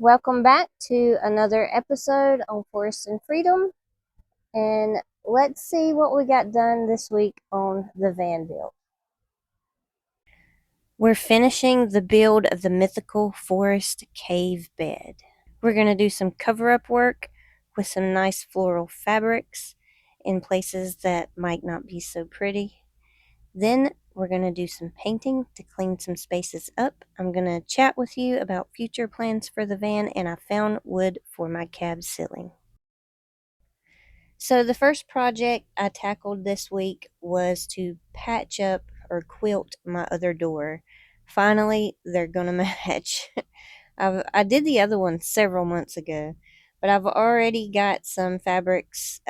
Welcome back to another episode on Forest and Freedom. And let's see what we got done this week on the van build. We're finishing the build of the mythical forest cave bed. We're going to do some cover-up work with some nice floral fabrics in places that might not be so pretty. Then we're going to do some painting to clean some spaces up. I'm going to chat with you about future plans for the van, and I found wood for my cab ceiling. So the first project I tackled this week was to patch up or quilt my other door. Finally, they're going to match. I did the other one several months ago, but I've already got some fabrics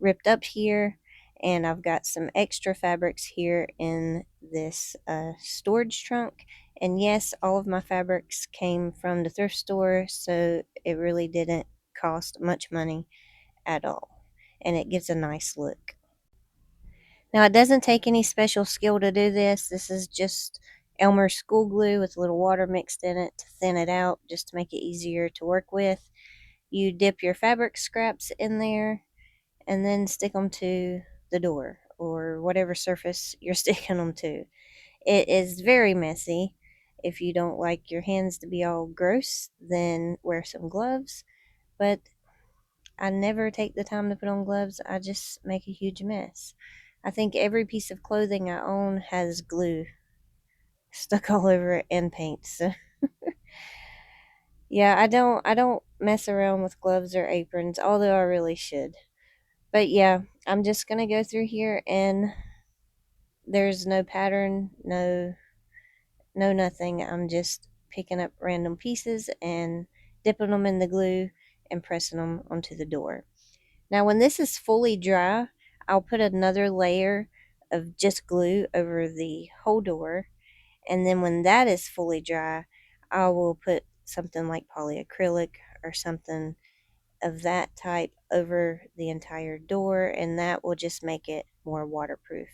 ripped up here, and I've got some extra fabrics here in this storage trunk. And yes, all of my fabrics came from the thrift store, so it really didn't cost much money at all, and it gives a nice look. Now, it doesn't take any special skill to do this. This is just Elmer's school glue with a little water mixed in it to thin it out, just to make it easier to work with. You dip your fabric scraps in there and then stick them to the door or whatever surface you're sticking them to. It is very messy. If you don't like your hands to be all gross, then wear some gloves. But I never take the time to put on gloves. I just make a huge mess. I think every piece of clothing I own has glue stuck all over it and paint. So yeah, I don't mess around with gloves or aprons, although I really should. But yeah, I'm just gonna go through here, and there's no pattern, no nothing. I'm just picking up random pieces and dipping them in the glue and pressing them onto the door. Now, when this is fully dry, I'll put another layer of just glue over the whole door. And then when that is fully dry, I will put something like polyacrylic or something of that type over the entire door, and that will just make it more waterproof.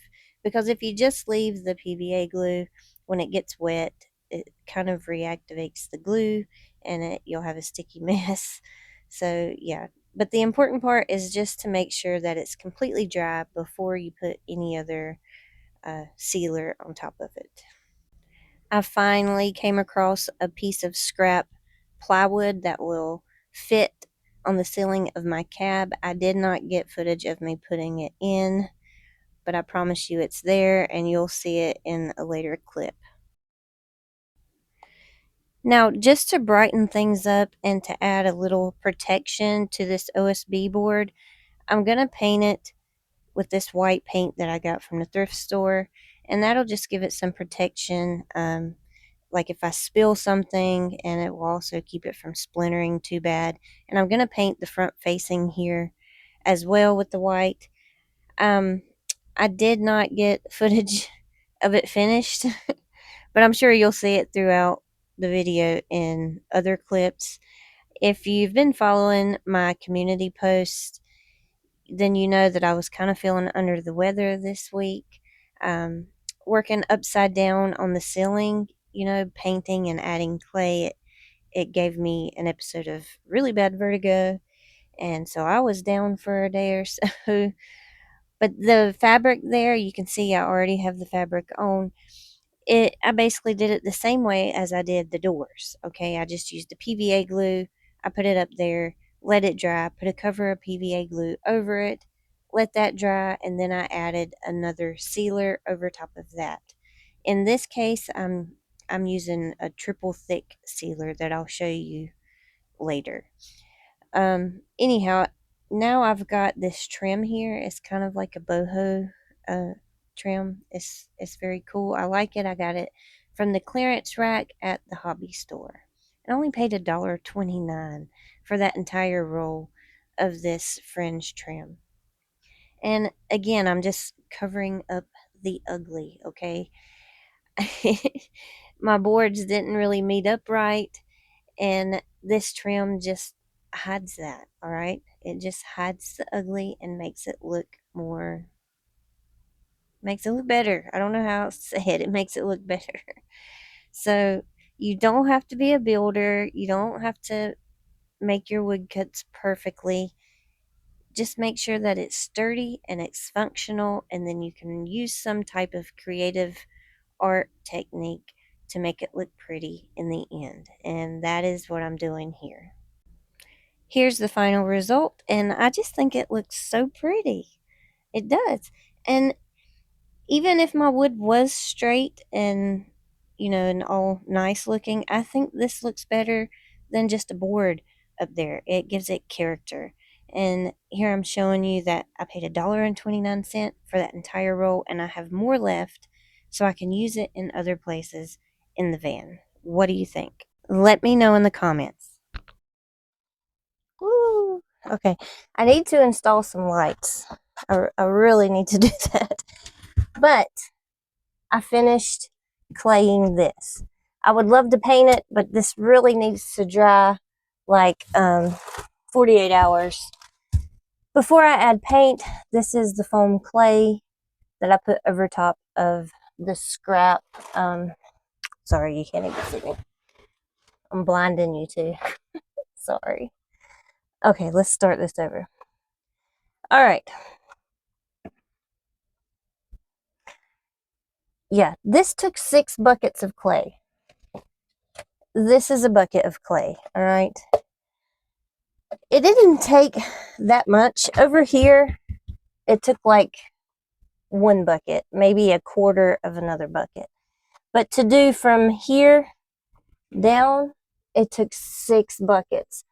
Because if you just leave the PVA glue, when it gets wet, it kind of reactivates the glue, and you'll have a sticky mess. So yeah, but the important part is just to make sure that it's completely dry before you put any other sealer on top of it. I finally came across a piece of scrap plywood that will fit on the ceiling of my cab. I did not get footage of me putting it in, but I promise you it's there, and you'll see it in a later clip. Now, just to brighten things up and to add a little protection to this OSB board, I'm going to paint it with this white paint that I got from the thrift store, and that'll just give it some protection. Like if I spill something, and it will also keep it from splintering too bad. And I'm going to paint the front facing here as well with the white. Um, I did not get footage of it finished, but I'm sure you'll see it throughout the video in other clips. If you've been following my community posts, then you know that I was kind of feeling under the weather this week. Um, Working upside down on the ceiling, painting and adding clay, it gave me an episode of really bad vertigo. And so I was down for a day or so. But the fabric there, you can see I already have the fabric on. I basically did it the same way as I did the doors. Okay, I just used the PVA glue. I put it up there, let it dry, put a cover of PVA glue over it, let that dry, and then I added another sealer over top of that. In this case, I'm using a triple thick sealer that I'll show you later. Anyhow, now I've got this trim here. It's kind of like a boho trim. It's very cool. I like it. I got it from the clearance rack at the hobby store. I only paid $1.29 for that entire roll of this fringe trim. And again, I'm just covering up the ugly, okay? My boards didn't really meet up right, and this trim just hides that, all right? It just hides the ugly and makes it look better. I don't know how else to say it. It makes it look better. So You don't have to be a builder. You don't have to make your wood cuts perfectly. Just make sure that it's sturdy and it's functional, and then you can use some type of creative art technique to make it look pretty in the end. And that is what I'm doing here. Here's the final result, and I just think it looks so pretty. It does. And even if my wood was straight and, and all nice looking, I think this looks better than just a board up there. It gives it character. And here I'm showing you that I paid $1.29 for that entire roll, and I have more left so I can use it in other places in the van. What do you think? Let me know in the comments. Woo! Okay, I need to install some lights. I really need to do that. But I finished claying this. I would love to paint it, but this really needs to dry like 48 hours. Before I add paint, this is the foam clay that I put over top of the scrap. Sorry, you can't even see me. I'm blinding you too. Sorry. Okay, let's start this over. All right. Yeah, this took 6 buckets of clay. This is a bucket of clay, all right? It didn't take that much. Over here, it took like 1 bucket, maybe a quarter of another bucket. But to do from here down, it took 6 buckets.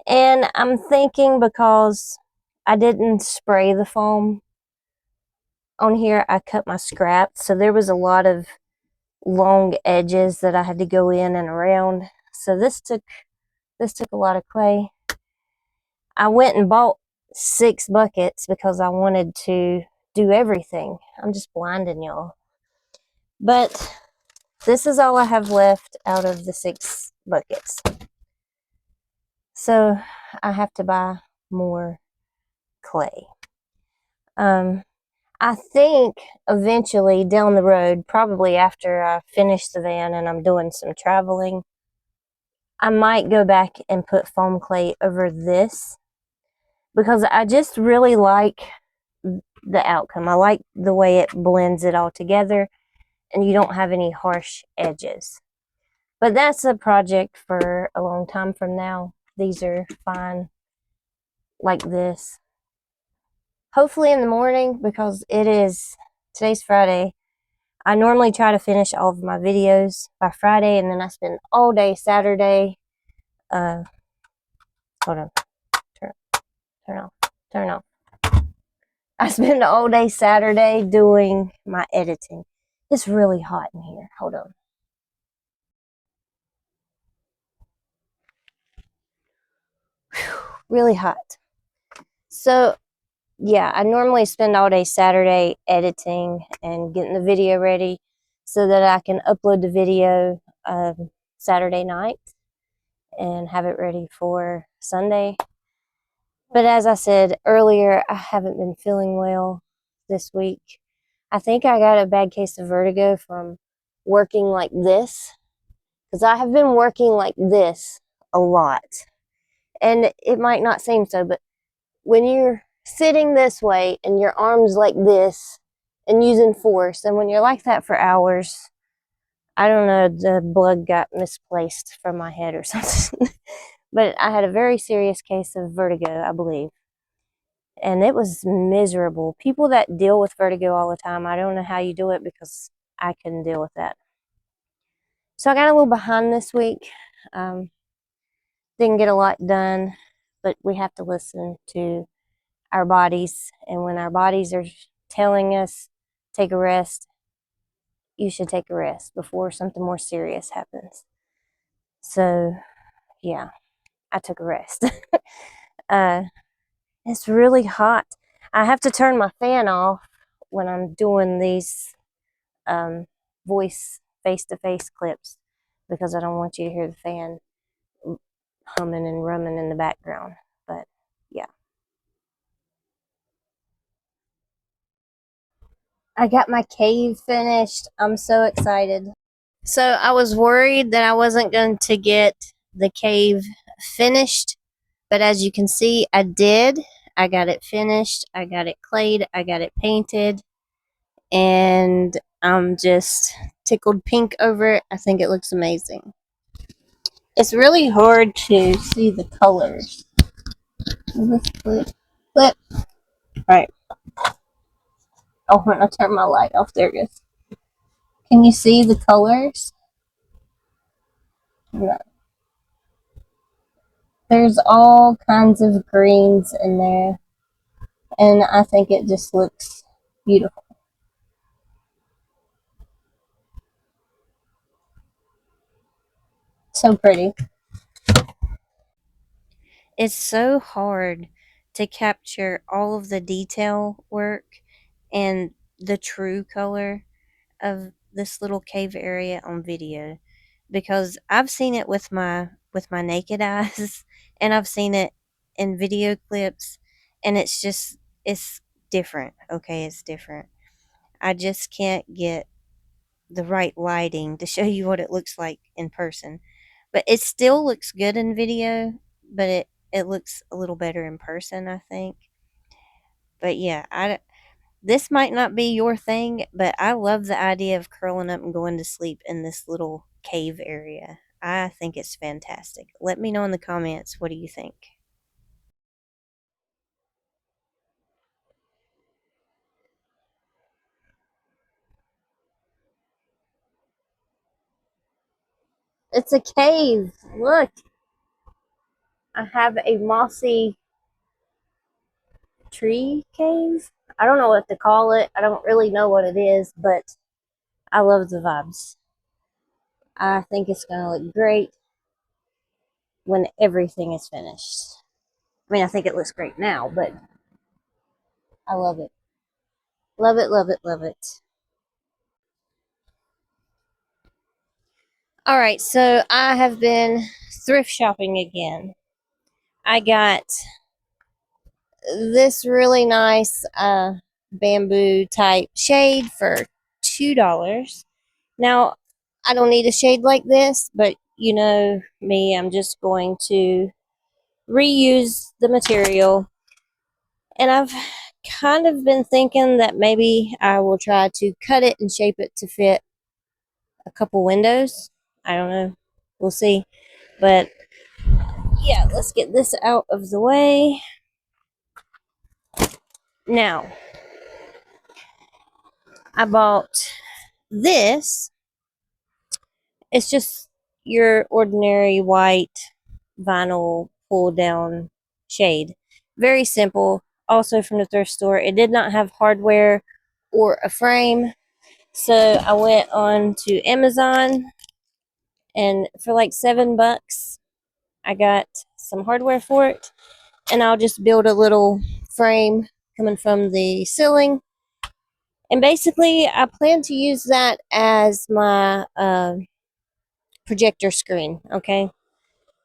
And I'm thinking because I didn't spray the foam on here, I cut my scrap. So there was a lot of long edges that I had to go in and around. So this took a lot of clay. I went and bought 6 buckets because I wanted to do everything. I'm just blinding y'all. But this is all I have left out of the 6 buckets. So I have to buy more clay. I think eventually down the road, probably after I finish the van and I'm doing some traveling, I might go back and put foam clay over this because I just really like the outcome. I like the way it blends it all together and you don't have any harsh edges. But that's a project for a long time from now. These are fine like this. Hopefully in the morning, because today's Friday. I normally try to finish all of my videos by Friday, and then I spend all day Saturday. Hold on. Turn off. I spend all day Saturday doing my editing. It's really hot in here. Hold on. Really hot. So, yeah, I normally spend all day Saturday editing and getting the video ready so that I can upload the video Saturday night and have it ready for Sunday. But as I said earlier, I haven't been feeling well this week. I think I got a bad case of vertigo from working like this, because I have been working like this a lot. And it might not seem so, but when you're sitting this way and your arms like this and using force, and when you're like that for hours, I don't know, the blood got misplaced from my head or something. But I had a very serious case of vertigo, I believe. And it was miserable. People that deal with vertigo all the time, I don't know how you do it because I couldn't deal with that. So I got a little behind this week. Didn't get a lot done, but we have to listen to our bodies. And when our bodies are telling us take a rest, you should take a rest before something more serious happens. So yeah, I took a rest. It's really hot. I have to turn my fan off when I'm doing these voice face-to-face clips because I don't want you to hear the fan humming and rumming in the background. But yeah, I got my cave finished. I'm so excited. So I was worried that I wasn't going to get the cave finished, but as you can see, I did. I got it finished, I got it clayed, I got it painted, and I'm just tickled pink over it. I think it looks amazing. It's really hard to see the colors. Let's flip. Flip. Alright. Oh, when I turn my light off, there it goes. Can you see the colors? No. There's all kinds of greens in there, and I think it just looks beautiful. So pretty. It's so hard to capture all of the detail work and the true color of this little cave area on video, because I've seen it with my naked eyes and I've seen it in video clips, and it's different. Okay, it's different. I just can't get the right lighting to show you what it looks like in person. But it still looks good in video, but it looks a little better in person, I think. But yeah, this might not be your thing, but I love the idea of curling up and going to sleep in this little cave area. I think it's fantastic. Let me know in the comments, what do you think? It's a cave. Look, I have a mossy tree cave. I don't know what to call it. I don't really know what it is, but I love the vibes. I think it's going to look great when everything is finished. I mean, I think it looks great now, but I love it. Love it, love it, love it. All right, so I have been thrift shopping again. I got this really nice bamboo type shade for $2. Now, I don't need a shade like this, but you know me, I'm just going to reuse the material. And I've kind of been thinking that maybe I will try to cut it and shape it to fit a couple windows. I don't know. We'll see. But yeah, let's get this out of the way. Now, I bought this. It's just your ordinary white vinyl pull down shade. Very simple. Also from the thrift store. It did not have hardware or a frame. So I went on to Amazon, and for like $7, I got some hardware for it. And I'll just build a little frame coming from the ceiling. And basically, I plan to use that as my projector screen. Okay,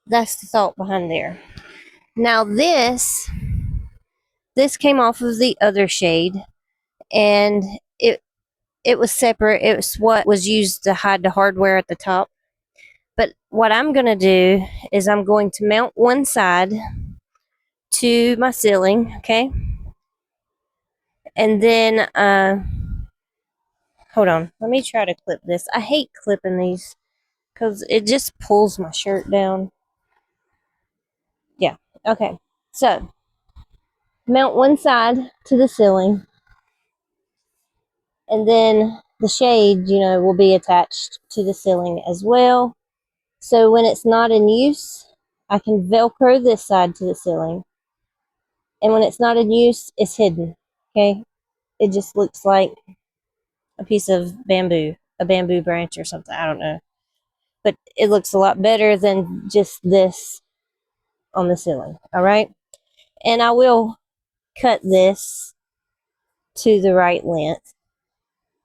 that's the thought behind there. Now this came off of the other shade, and it was separate. It was what was used to hide the hardware at the top. But what I'm gonna do is I'm going to mount one side to my ceiling. Okay, and then hold on. Let me try to clip this. I hate clipping these because it just pulls my shirt down. Yeah. Okay. So mount one side to the ceiling, and then the shade, you know, will be attached to the ceiling as well. So when it's not in use, I can Velcro this side to the ceiling. And when it's not in use, it's hidden. Okay. It just looks like a piece of bamboo, a bamboo branch or something. I don't know. But it looks a lot better than just this on the ceiling. All right. And I will cut this to the right length.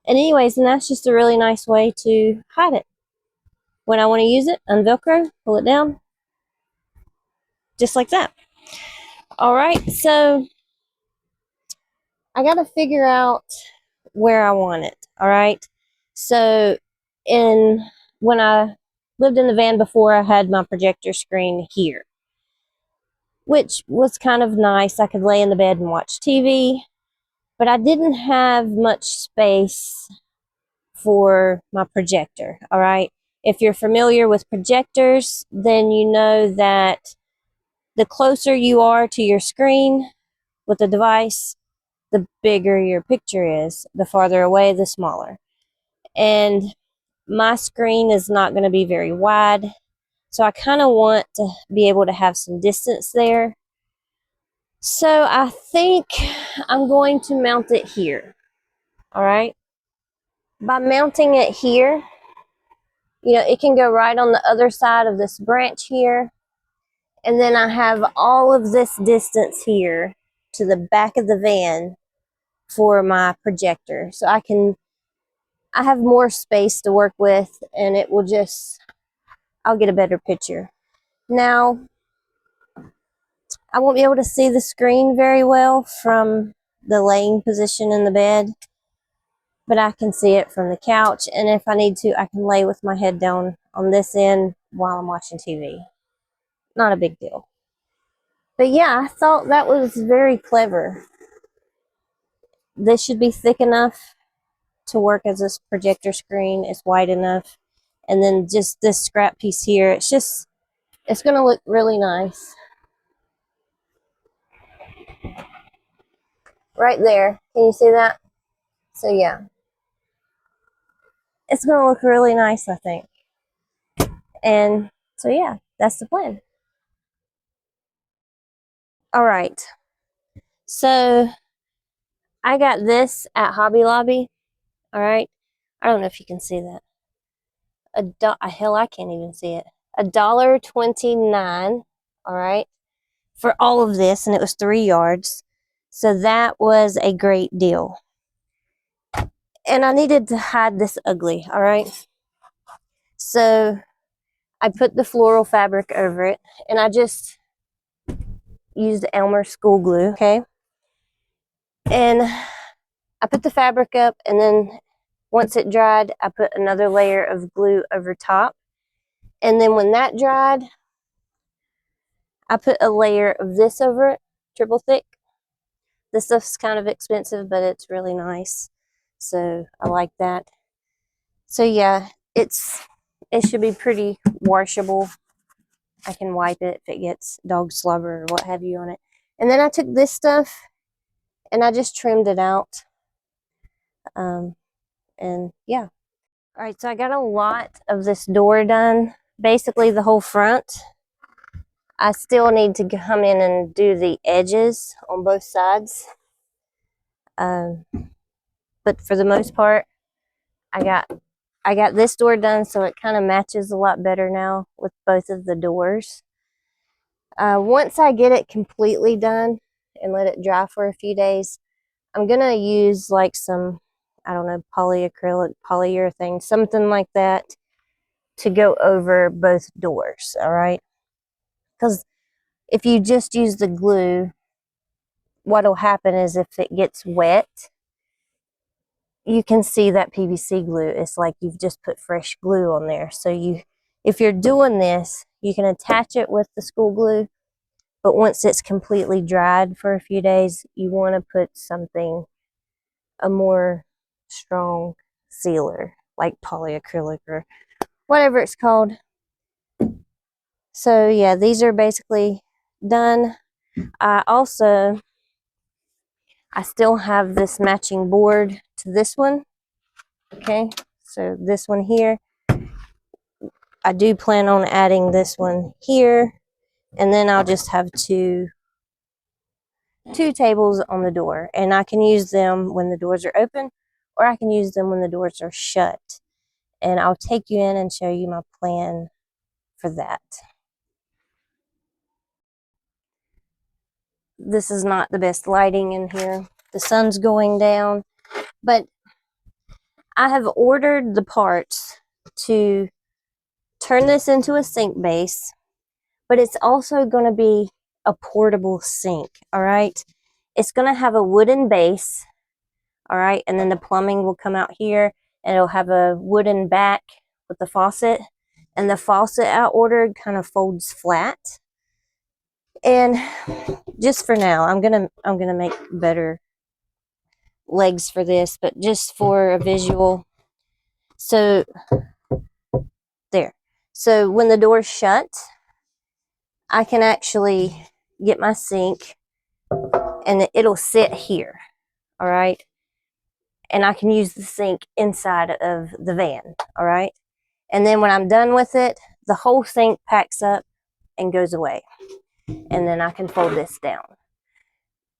And anyways, and that's just a really nice way to hide it. When I want to use it, unvelcro, pull it down, just like that. All right, so I got to figure out where I want it. All right, so in when I lived in the van before, I had my projector screen here, which was kind of nice. I could lay in the bed and watch TV, but I didn't have much space for my projector. All right. If you're familiar with projectors, then you know that the closer you are to your screen with the device, the bigger your picture is. The farther away, the smaller. And my screen is not going to be very wide, so I kind of want to be able to have some distance there. So I think I'm going to mount it here. All right. By mounting it here, you know, it can go right on the other side of this branch here. And then I have all of this distance here to the back of the van for my projector. So I have more space to work with, and it will just, I'll get a better picture. Now, I won't be able to see the screen very well from the laying position in the bed, but I can see it from the couch, and if I need to, I can lay with my head down on this end while I'm watching TV. Not a big deal. But yeah, I thought that was very clever. This should be thick enough to work as a projector screen. It's wide enough. And then just this scrap piece here, it's going to look really nice. Right there. Can you see that? So yeah. It's going to look really nice, I think. And so yeah, that's the plan. All right. So I got this at Hobby Lobby. All right. I don't know if you can see that. Hell, I can't even see it. $1.29. All right. For all of this, and it was 3 yards. So that was a great deal. And I needed to hide this ugly. All right. So I put the floral fabric over it, and I just used Elmer school glue. Okay. And I put the fabric up, and then once it dried, I put another layer of glue over top. And then when that dried, I put a layer of this over it, triple thick. This stuff's kind of expensive, but it's really nice. So I like that. So yeah, it should be pretty washable. I can wipe it if it gets dog slobber or what have you on it. And then I took this stuff and I just trimmed it out. And yeah. All right, so I got a lot of this door done. Basically the whole front. I still need to come in and do the edges on both sides. But for the most part, I got this door done, so it kind of matches a lot better now with both of the doors. Once I get it completely done and let it dry for a few days, I'm going to use like some, I don't know, polyacrylic, polyurethane, something like that to go over both doors, all right? Because if you just use the glue, what'll happen is if it gets wet, you can see that PVC glue. It's like you've just put fresh glue on there. So if you're doing this, you can attach it with the school glue, but once it's completely dried for a few days, you want to put something, a more strong sealer, like polyacrylic or whatever it's called. So yeah, these are basically done. I still have this matching board to this one. Okay, so this one here, I do plan on adding this one here, and then I'll just have two tables on the door, and I can use them when the doors are open, or I can use them when the doors are shut. And I'll take you in and show you my plan for that. This is not the best lighting in here. The sun's going down, but I have ordered the parts to turn this into a sink base, but it's also going to be a portable sink, all right? It's going to have a wooden base, all right? And then the plumbing will come out here, and it'll have a wooden back with the faucet, and the faucet I ordered kind of folds flat. And just for now, I'm gonna make better legs for this, but just for a visual. So there. So when the door's shut, I can actually get my sink and it'll sit here. All right. And I can use the sink inside of the van. All right. And then when I'm done with it, the whole sink packs up and goes away. And then I can fold this down.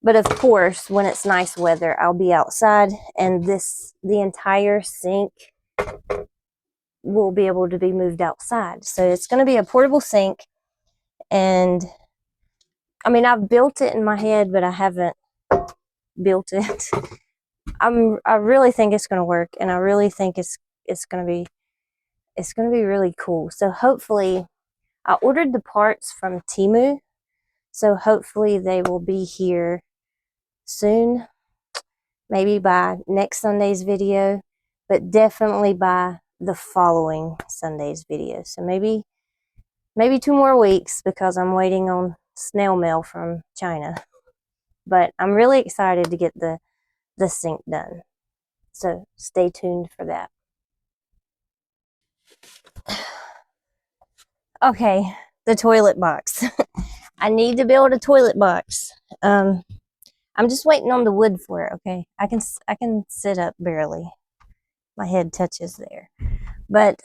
But of course, when it's nice weather, I'll be outside and the entire sink will be able to be moved outside. So it's going to be a portable sink. And I mean, I've built it in my head, but I haven't built it. I really think it's going to work, and I really think it's going to be really cool. So hopefully, I ordered the parts from Temu, so hopefully they will be here soon, maybe by next Sunday's video, but definitely by the following Sunday's video. So maybe 2 more weeks, because I'm waiting on snail mail from China. But I'm really excited to get the sink done. So stay tuned for that. Okay, the toilet box. I need to build a toilet box. I'm just waiting on the wood for it, okay? I can sit up barely. My head touches there. But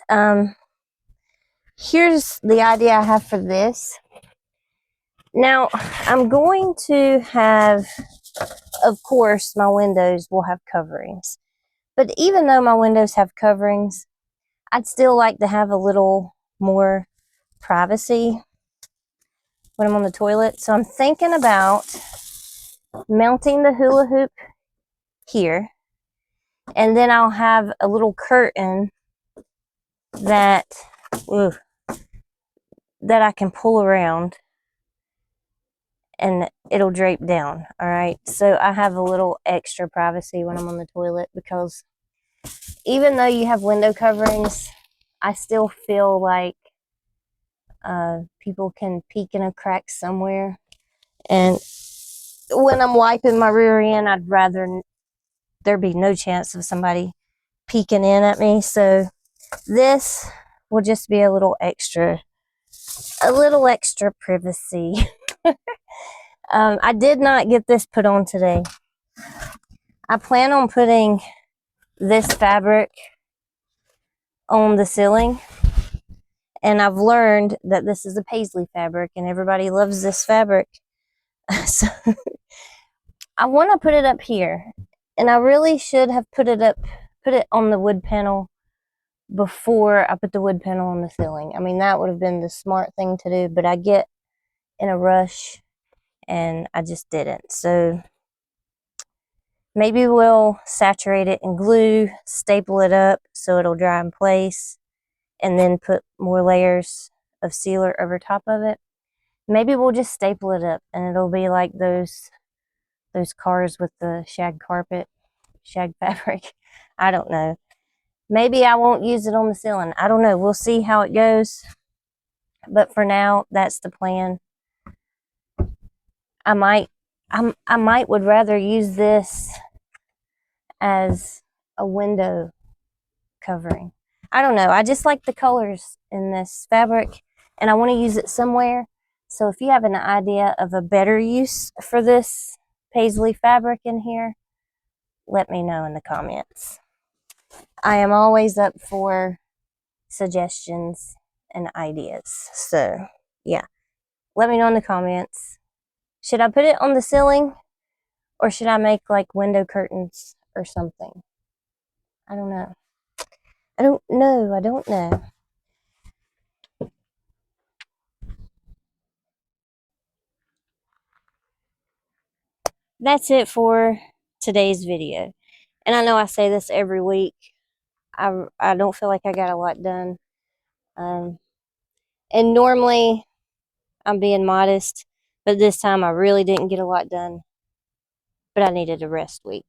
here's the idea I have for this. Now, I'm going to have, of course, my windows will have coverings. But even though my windows have coverings, I'd still like to have a little more privacy when I'm on the toilet. So I'm thinking about mounting the hula hoop here, and then I'll have a little curtain that I can pull around and it'll drape down. All right, so I have a little extra privacy when I'm on the toilet, because even though you have window coverings, I still feel like people can peek in a crack somewhere. And when I'm wiping my rear end, I'd rather there be no chance of somebody peeking in at me. So this will just be a little extra privacy. I did not get this put on today. I plan on putting this fabric on the ceiling, and I've learned that this is a paisley fabric and everybody loves this fabric. So I want to put it up here, and I really should have put it on the wood panel before I put the wood panel on the ceiling. I mean, that would have been the smart thing to do, but I get in a rush and I just didn't. So maybe we'll saturate it in glue, staple it up so it'll dry in place, and then put more layers of sealer over top of it. Maybe we'll just staple it up and it'll be like those cars with the shag fabric. I don't know. Maybe I won't use it on the ceiling. I don't know. We'll see how it goes. But for now, that's the plan. I might would rather use this as a window covering. I don't know. I just like the colors in this fabric, and I want to use it somewhere. So if you have an idea of a better use for this paisley fabric in here, let me know in the comments. I am always up for suggestions and ideas. So yeah, let me know in the comments. Should I put it on the ceiling, or should I make like window curtains or something? I don't know. I don't know. That's it for today's video. And I know I say this every week. I don't feel like I got a lot done. And normally I'm being modest, but this time I really didn't get a lot done. But I needed a rest week.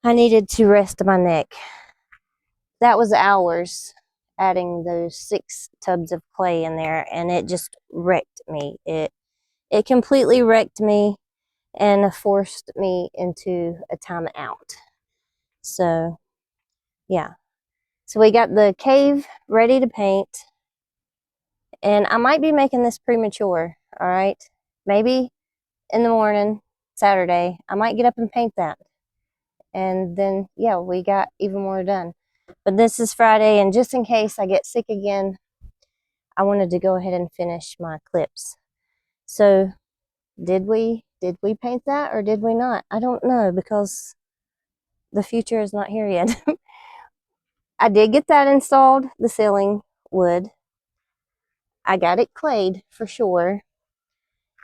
I needed to rest my neck. that was hours adding those 6 tubs of clay in there, and it just wrecked me. It completely wrecked me and forced me into a timeout. So yeah, so we got the cave ready to paint, and I might be making this premature. All right, maybe in the morning Saturday I might get up and paint that, and then yeah, we got even more done. But this is Friday, and just in case I get sick again, I wanted to go ahead and finish my clips. So did we paint that or did we not? I don't know, because the future is not here yet. I did get that installed, the ceiling wood. I got it clayed for sure.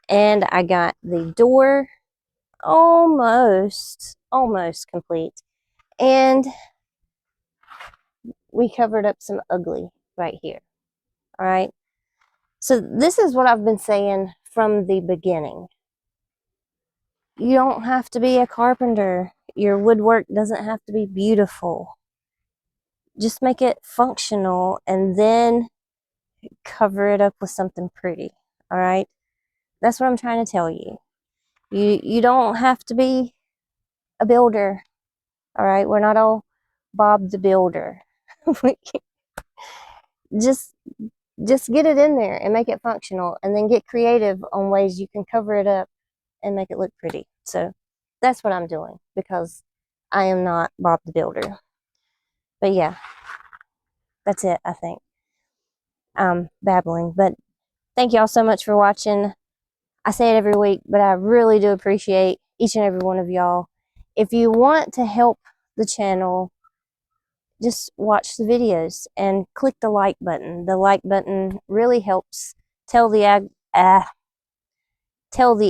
And I got the door almost complete. And we covered up some ugly right here. All right. So this is what I've been saying from the beginning. You don't have to be a carpenter. Your woodwork doesn't have to be beautiful. Just make it functional and then cover it up with something pretty. All right. That's what I'm trying to tell you. You don't have to be a builder. All right. We're not all Bob the Builder. just get it in there and make it functional, and then get creative on ways you can cover it up and make it look pretty. So that's what I'm doing, because I am not Bob the Builder. But yeah, that's it, I think. I'm babbling, but thank y'all so much for watching. I say it every week, but I really do appreciate each and every one of y'all. If you want to help the channel, just watch the videos and click the like button. The like button really helps tell the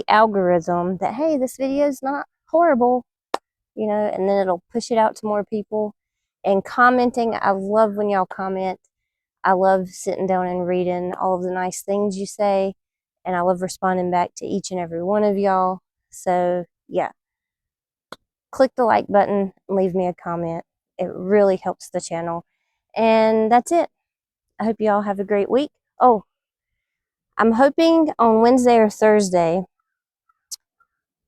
algorithm that, hey, this video is not horrible, you know, and then it'll push it out to more people. And commenting, I love when y'all comment. I love sitting down and reading all of the nice things you say, and I love responding back to each and every one of y'all. So yeah, click the like button and leave me a comment. It really helps the channel. And that's it. I hope y'all have a great week. Oh, I'm hoping on Wednesday or Thursday,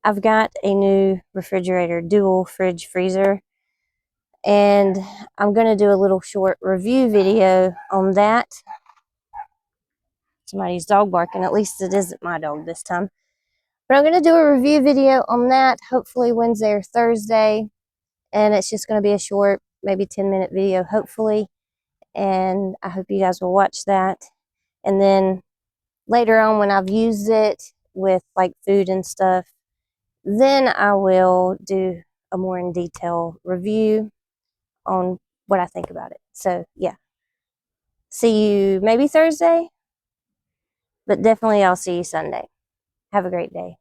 I've got a new refrigerator, dual fridge freezer, and I'm going to do a little short review video on that. Somebody's dog barking. At least it isn't my dog this time. But I'm going to do a review video on that, hopefully Wednesday or Thursday. And it's just going to be a short, maybe 10-minute video, hopefully. And I hope you guys will watch that. And then later on, when I've used it with like food and stuff, then I will do a more in detail review on what I think about it. So yeah, see you maybe Thursday, but definitely I'll see you Sunday. Have a great day.